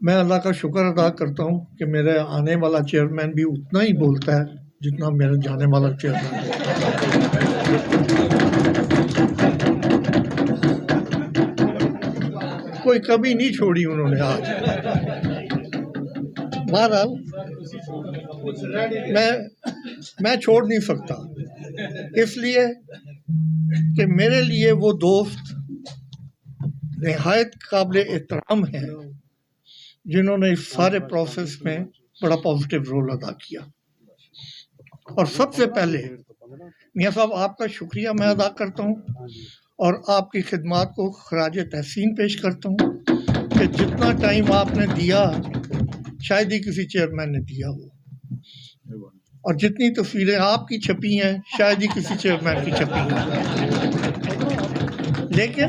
मैं अल्लाह का शुक्र अदा करता हूँ कि मेरे आने वाला चेयरमैन भी उतना ही बोलता है जितना मेरा जाने वाला चेयरमैन कोई कमी नहीं छोड़ी उन्होंने आज। बहरहाल मैं छोड़ नहीं सकता, इसलिए कि मेरे लिए वो दोस्त निहायत काबिल एहतराम है जिन्होंने इस सारे प्रोसेस में बड़ा पॉजिटिव रोल अदा किया। और सबसे पहले मियाँ साहब आपका शुक्रिया मैं अदा करता हूँ और आपकी खिदमात को खराज तहसीन पेश करता हूँ कि जितना टाइम आपने दिया शायद ही किसी चेयरमैन ने दिया हो, और जितनी तस्वीरें आपकी छपी हैं शायद ही किसी चेयरमैन की छपी हैं। लेकिन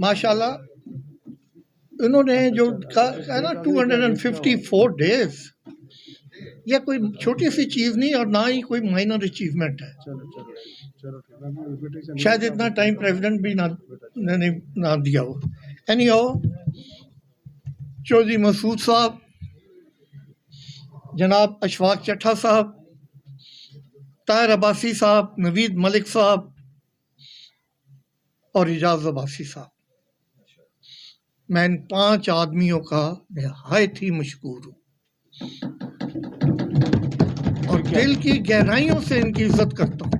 माशाल्लाह इन्होंने जो कहा ना 254 डेज, यह कोई छोटी सी चीज़ नहीं और ना ही कोई माइनर अचीवमेंट है। शायद इतना टाइम प्रेसिडेंट भी ना दिया हो। एनीहाउ, चौधरी मसूद साहब, जनाब अशफाक चट्ठा साहब, ताहिर अब्बासी साहब, नवीद मलिक साहब और इजाज़ अब्बासी साहब, मैं इन 5 आदमियों का निहायत ही मशकूर हूँ और दिल की गहराइयों से इनकी इज्जत करता हूँ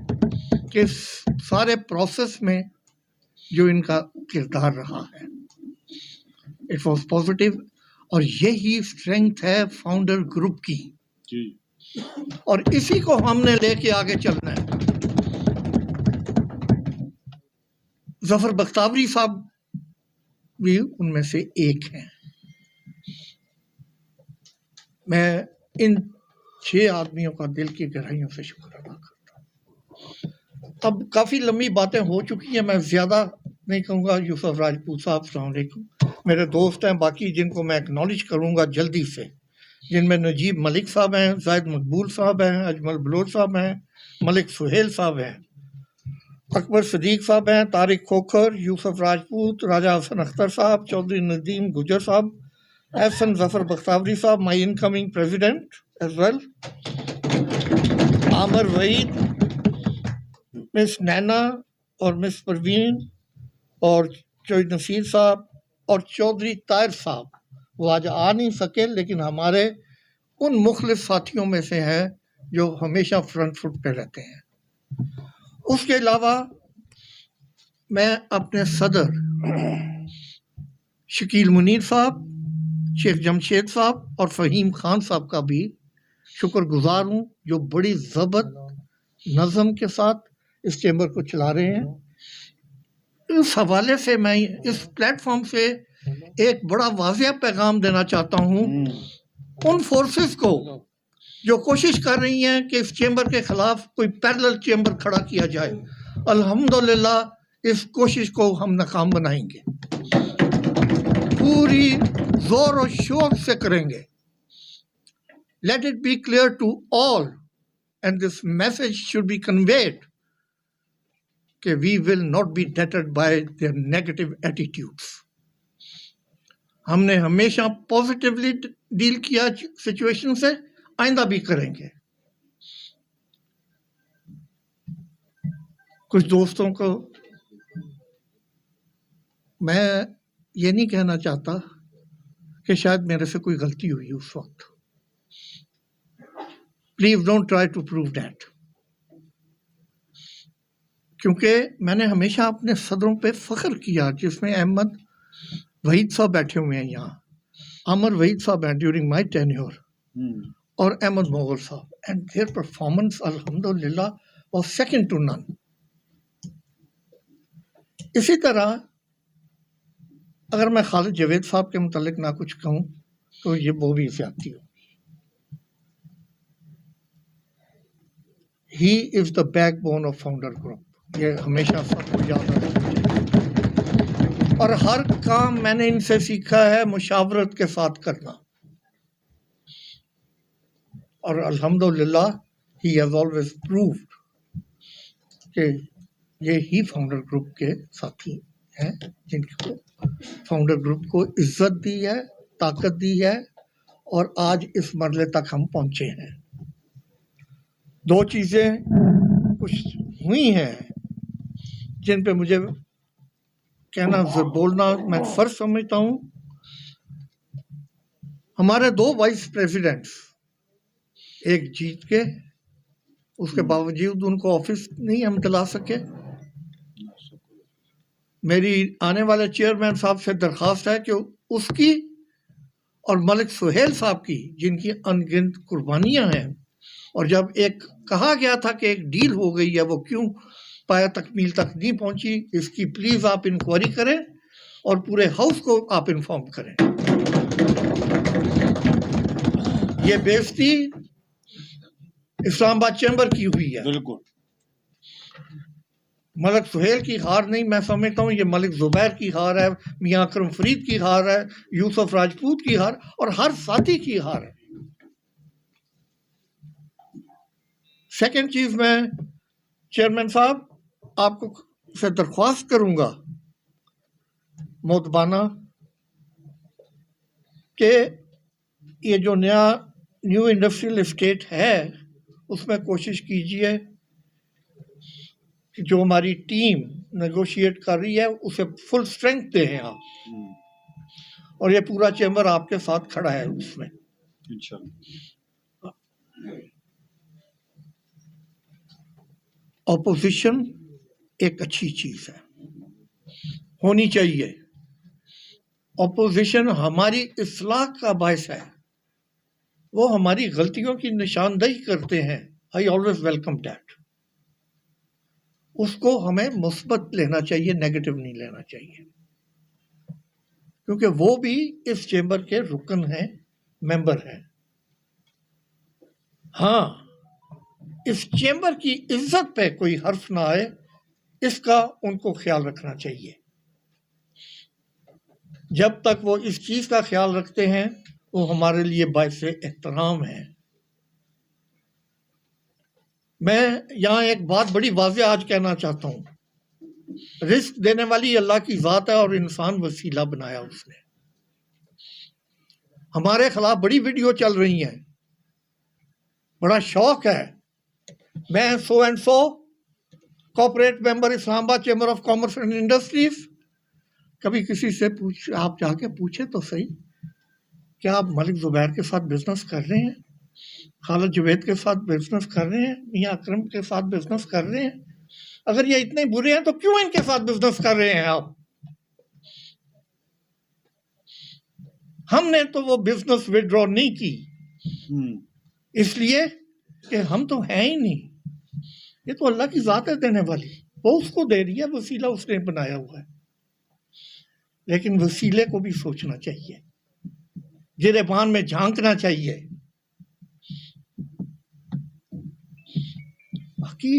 कि इस सारे प्रोसेस में जो इनका किरदार रहा है इट वॉज पॉजिटिव। और यही स्ट्रेंथ है फाउंडर ग्रुप की जी। और इसी को हमने लेके आगे चलना है। जफर बख्तावरी साहब भी उनमें से एक हैं। मैं इन 6 आदमियों का दिल की गहराइयों से शुक्र अदा करता हूँ। अब काफ़ी लंबी बातें हो चुकी हैं, मैं ज़्यादा नहीं कहूँगा। यूसुफ राजपूत साहब अस्सलाम वालेकुम, मेरे दोस्त हैं। बाकी जिनको मैं एक्नॉलेज करूँगा जल्दी से, जिनमें नजीब मलिक साहब हैं, जायद मकबूल साहब हैं, अजमल बलोच साहब हैं, मलिक सुहेल साहब हैं, अकबर सदीक साहब हैं, तारिक खोखर, यूसुफ राजपूत, राजा हसन अख्तर साहब, चौधरी नदीम गुजर साहब, एहसन जफर बख्तावरी साहब, माई इनकमिंग प्रेसिडेंट एज वेल, आमर वहीद, मिस नैना और मिस परवीन और चौधरी नसीर साहब और चौधरी ताहिर साहब। वो आज आ नहीं सके लेकिन हमारे उन मुखलिस साथियों में से हैं जो हमेशा फ्रंट फुट पे रहते हैं। उसके अलावा मैं अपने सदर शकील मुनीर साहब, शेख जमशेद साहब और फ़हीम खान साहब का भी शुक्रगुजार हूँ जो बड़ी ज़बत नज़म के साथ इस चैम्बर को चला रहे हैं। इस हवाले से मैं इस प्लेटफॉर्म से एक बड़ा वाज़ेह पैगाम देना चाहता हूँ उन फोर्सेस को जो कोशिश कर रही हैं कि इस चैम्बर के ख़िलाफ़ कोई पैरेलल चैम्बर खड़ा किया जाए। अल्हम्दुलिल्लाह इस कोशिश को हम नाकाम बनाएंगे, पूरी ज़ोर और शोर से करेंगे। Let it be clear to all and this message should be conveyed कि we will not be deterred by their negative attitudes. हमने हमेशा पॉजिटिवली डील किया सिचुएशन से, आइंदा भी करेंगे। कुछ दोस्तों को मैं ये नहीं कहना चाहता कि शायद मेरे से कोई गलती हुई उस वक्त। Please don't try to prove that, क्योंकि मैंने हमेशा अपने सदरों पे फख्र किया, जिसमें अहमद वहीद साहब बैठे हुए हैं यहाँ, आमर वहीद साहब हैं ड्यूरिंग माई टेन्योर, और अहमद मोगल साहब, एंड देयर परफॉर्मेंस अल्हम्दुलिल्लाह वाज सेकंड टू नन। इसी तरह अगर मैं खालिद जावेद साहब के मुतालिक ना कुछ कहूँ तो ये वो भी ज़्यादती होगी। He is the backbone of founder group, ये हमेशा सबको याद रखना चाहिए। और हर काम मैंने इनसे सीखा है मुशावरत के साथ करना, और अल्हम्दुलिल्लाह ही हैज़ ऑलवेज प्रूव्ड कि ये ही फाउंडर ग्रुप के साथी हैं जिनको फाउंडर ग्रुप को इज्जत दी है ताकत दी है और आज इस मरले तक हम पहुंचे हैं। दो चीज़ें कुछ हुई हैं जिन पे मुझे कहना बोलना मैं फर्ज समझता हूँ। हमारे दो वाइस प्रेसिडेंट्स, एक जीत के, उसके बावजूद उनको ऑफिस नहीं हम दिला सके। मेरी आने वाले चेयरमैन साहब से दरख्वास्त है कि उसकी और मलिक सुहेल साहब की, जिनकी अनगिनत कुर्बानियां हैं, और जब एक कहा गया था कि एक डील हो गई है, वो क्यों पाया तकमील तक नहीं पहुंची, इसकी प्लीज आप इंक्वायरी करें और पूरे हाउस को आप इन्फॉर्म करें। ये बेइज्जती इस्लामाबाद चैम्बर की हुई है। बिल्कुल मलिक सुहेल की हार नहीं, मैं समझता हूँ ये मलिक जुबैर की हार है, मियां अकरम फरीद की हार है, यूसुफ राजपूत की हार और हर साथी की हार है। सेकंड चीज, मैं चेयरमैन साहब आपको से दरख्वास्त करूंगा मोतबाना कि ये जो न्यू इंडस्ट्रियल एस्टेट है उसमें कोशिश कीजिए कि जो हमारी टीम नेगोशिएट कर रही है उसे फुल स्ट्रेंथ दें आप, और ये पूरा चैम्बर आपके साथ खड़ा है उसमें इंशाल्लाह। ऑपोजिशन एक अच्छी चीज है, होनी चाहिए। ऑपोजिशन हमारी इस्लाह का बायस है, वो हमारी गलतियों की निशानदेही करते हैं। I always welcome that. उसको हमें मुस्बत लेना चाहिए, नेगेटिव नहीं लेना चाहिए, क्योंकि वो भी इस चैम्बर के रुकन हैं, मेंबर हैं। हाँ, इस चैम्बर की इज्जत पे कोई हर्फ ना आए, इसका उनको ख्याल रखना चाहिए। जब तक वो इस चीज का ख्याल रखते हैं वो हमारे लिए बाइसे एहतराम है। मैं यहाँ एक बात बड़ी वाज़ेह आज कहना चाहता हूँ, रिस्क देने वाली अल्लाह की ज़ात है और इंसान वसीला बनाया उसने। हमारे खिलाफ बड़ी वीडियो चल रही हैं, बड़ा शौक है। मैं so and so corporate member Islamabad chamber of commerce and industries. कभी किसी से आप जाके पूछे तो सही, क्या आप मलिक जुबैर के साथ बिजनेस कर रहे हैं, खालिद जुवैद के साथ बिजनेस कर रहे हैं, मियां अकरम के साथ बिजनेस कर रहे हैं? अगर ये इतने बुरे हैं तो क्यों इनके साथ बिजनेस कर रहे हैं आप? हमने तो वो बिजनेस विड्रॉ नहीं की, इसलिए कि हम तो हैं ही नहीं। ये तो अल्लाह की जात है देने वाली, वो उसको दे रही है, वसीला उसने बनाया हुआ है। लेकिन वसीले को भी सोचना चाहिए, गिरेबान में झांकना चाहिए। बाकी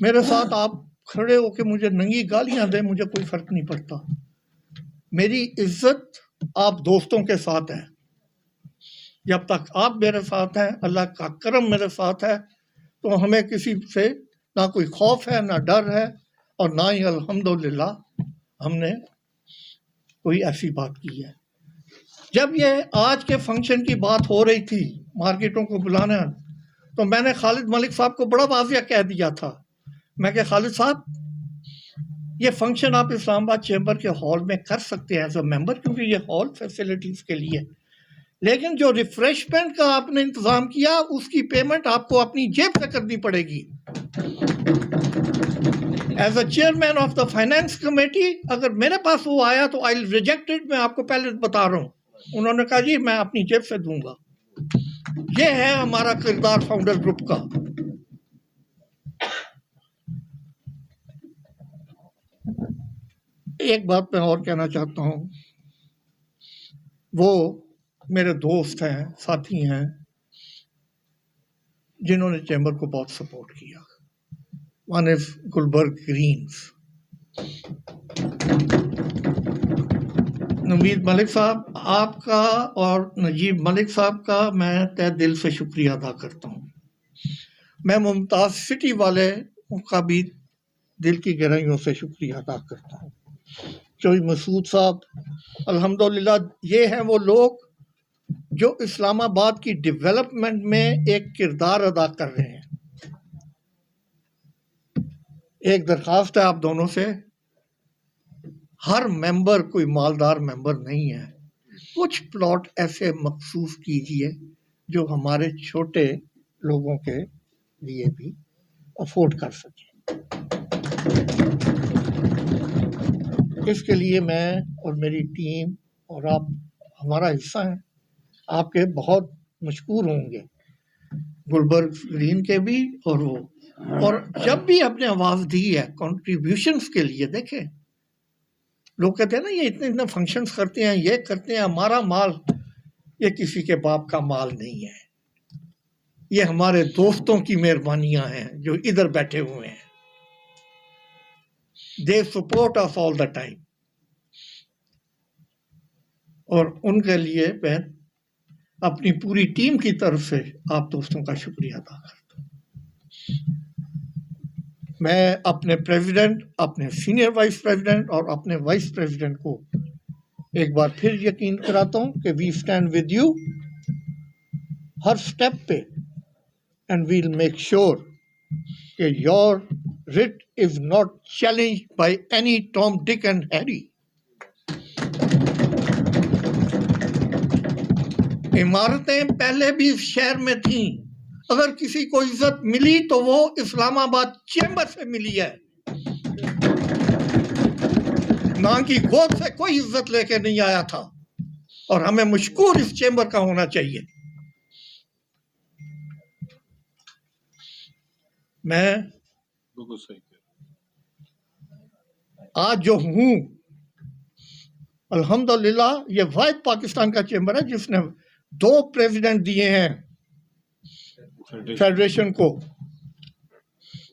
मेरे साथ आप खड़े होके मुझे नंगी गालियां दें, मुझे कोई फर्क नहीं पड़ता। मेरी इज्जत आप दोस्तों के साथ है। जब तक आप मेरे साथ हैं, अल्लाह का करम मेरे साथ है, तो हमें किसी से ना कोई खौफ है, ना डर है, और ना ही अल्हम्दुलिल्लाह हमने कोई ऐसी बात की है। जब ये आज के फंक्शन की बात हो रही थी, मार्केटों को बुलाना, तो मैंने खालिद मलिक साहब को बड़ा वाज़ेह कह दिया था। मैं कहा खालिद साहब, ये फंक्शन आप इस्लामाबाद चैम्बर के हॉल में कर सकते हैं एज अ मेंबर, क्योंकि ये हॉल फैसिलिटीज के लिए, लेकिन जो रिफ्रेशमेंट का आपने इंतजाम किया उसकी पेमेंट आपको अपनी जेब से करनी पड़ेगी। As a chairman of the finance committee अगर मेरे पास वो आया तो आई रिजेक्ट इट। मैं आपको पहले बता रहा हूँ। उन्होंने कहा जी मैं अपनी जेब से दूंगा। ये है हमारा किरदार फाउंडर ग्रुप का। एक बात मैं और कहना चाहता हूँ, वो मेरे दोस्त हैं, साथी हैं, जिन्होंने चैम्बर को बहुत सपोर्ट किया। One is Gulberg Greens. Naveed Malik sahab, आपका और नजीब मलिक साहब का मैं तहे दिल से शुक्रिया अदा करता हूँ। मैं मुमताज़ सिटी वाले का भी दिल की गहराइयों से शुक्रिया अदा करता हूँ। चौधरी मसूद साहब, अल्हम्दुलिल्लाह ये हैं वो लोग जो इस्लामाबाद की डेवलपमेंट में एक किरदार अदा कर रहे हैं। एक दरख्वास्त है आप दोनों से, हर मेंबर कोई मालदार मेंबर नहीं है, कुछ प्लॉट ऐसे मखसूस कीजिए जो हमारे छोटे लोगों के लिए भी अफोर्ड कर सकें। इसके लिए मैं और मेरी टीम और आप हमारा हिस्सा हैं, आपके बहुत मशकूर होंगे, गुलबर्ग ग्रीन के भी और वो। और जब भी आपने आवाज़ दी है कंट्रीब्यूशंस के लिए, देखें लोग कहते हैं ना ये इतने इतने फंक्शंस करते हैं, ये करते हैं, हमारा माल, ये किसी के बाप का माल नहीं है, ये हमारे दोस्तों की मेहरबानियां हैं जो इधर बैठे हुए हैं। They support us all the time, और उनके लिए मैं अपनी पूरी टीम की तरफ से आप दोस्तों का शुक्रिया अदा करता हूँ। मैं अपने प्रेसिडेंट, अपने सीनियर वाइस प्रेसिडेंट और अपने वाइस प्रेसिडेंट को एक बार फिर यकीन कराता हूँ कि वी स्टैंड विद यू हर स्टेप पे, एंड वील मेक श्योर कि your writ is not challenged by any Tom, Dick and Harry. इमारतें पहले भी इस शहर में थीं, अगर किसी को इज्जत मिली तो वो इस्लामाबाद चेंबर से मिली है, ना कि गोद से कोई इज्जत लेके नहीं आया था, और हमें मशकूर इस चेंबर का होना चाहिए। मैं आज जो हूं, अल्हम्दुलिल्लाह ये वाहिद पाकिस्तान का चेंबर है जिसने 2 प्रेसिडेंट दिए हैं फेडरेशन को,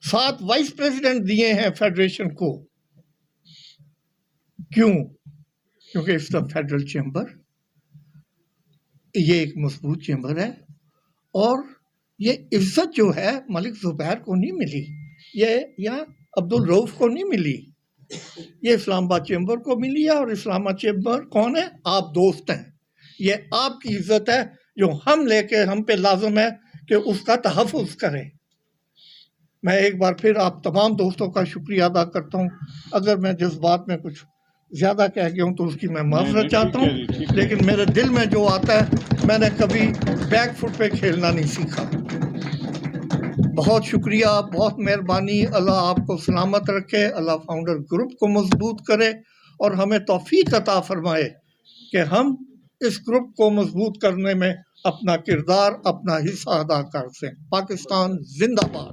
7 वाइस प्रेसिडेंट दिए हैं फेडरेशन को। क्यों? क्योंकि इट्स द फेडरल चेंबर, ये एक मजबूत चेंबर है, और ये इज्जत जो है मलिक जुबैर को नहीं मिली, ये या अब्दुल रऊफ को नहीं मिली, ये इस्लामाबाद चेंबर को मिली है। और इस्लामाबाद चेंबर कौन है? आप दोस्त हैं, ये आपकी इज्जत है जो हम लेके, हम पे लाजम है कि उसका तहफ़्फ़ुज़ करें। मैं एक बार फिर आप तमाम दोस्तों का शुक्रिया अदा करता हूँ। अगर मैं जज्बात में कुछ ज़्यादा कह गया हूँ तो उसकी मैं माफ़रत चाहता हूँ, लेकिन मेरे दिल में जो आता है, मैंने कभी बैक फुट पे खेलना नहीं सीखा। बहुत शुक्रिया, बहुत मेहरबानी। अल्लाह आपको सलामत रखे, अल्लाह फाउंडर ग्रुप को मजबूत करे, और हमें तौफीक अता फरमाए कि हम इस ग्रुप को मजबूत करने में अपना किरदार, अपना हिस्सा अदा कर सकें। पाकिस्तान जिंदाबाद।